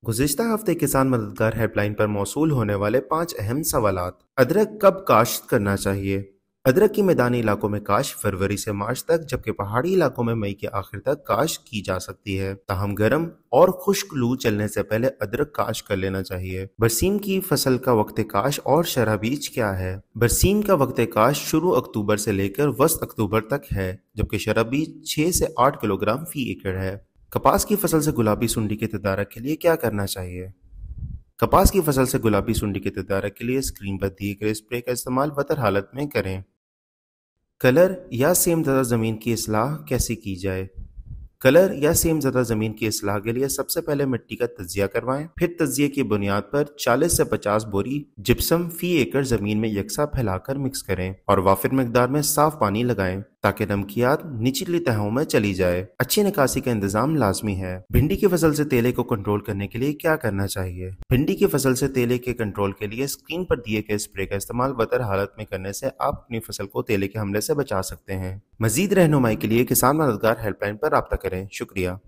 गुज़िश्ता हफ्ते किसान मददगार हेल्पलाइन पर मौसूल होने वाले 5 अहम सवालात। अदरक कब काश्त करना चाहिए? अदरक की मैदानी इलाकों में काश्त फरवरी से मार्च तक, जबकि पहाड़ी इलाकों में मई के आखिर तक काश्त की जा सकती है। ताहम गर्म और खुश्क लू चलने से पहले अदरक काश्त कर लेना चाहिए। बरसीम की फसल का वक्त काश्त और शरह बीज क्या है? बरसीम का वक्त काश्त शुरू अक्टूबर से लेकर वसत अक्टूबर तक है, जबकि शरह बीज 6 से 8 किलोग्राम फी एकड़ है। कपास की फसल से गुलाबी सुंडी के तदारक के लिए क्या करना चाहिए? कपास की फसल से गुलाबी सुंडी के तदारक के लिए स्क्रीन पर दिए गए स्प्रे का इस्तेमाल बतर हालत में करें। कलर या सेम ज़दा ज़मीन की इस्लाह कैसे की जाए? कलर या सेम ज़दा ज़मीन की इस्लाह के लिए सबसे पहले मिट्टी का तज्जिया करवाएं, फिर तज्जिए की बुनियाद पर 40 से 50 बोरी जिप्सम फी एकड़ ज़मीन में यकसा फैलाकर मिक्स करें और वाफिर मिकदार में साफ पानी लगाएं ताकि नमकियात निचली तहों में चली जाए। अच्छी निकासी का इंतजाम लाजमी है। भिंडी की फसल से तेले को कंट्रोल करने के लिए क्या करना चाहिए? भिंडी की फसल से तेले के कंट्रोल के लिए स्क्रीन पर दिए गए स्प्रे का इस्तेमाल बतर हालत में करने से आप अपनी फसल को तेले के हमले से बचा सकते हैं। मजीद रहनुमाई के लिए किसान मददगार हेल्पलाइन पर राब्ता करें। शुक्रिया।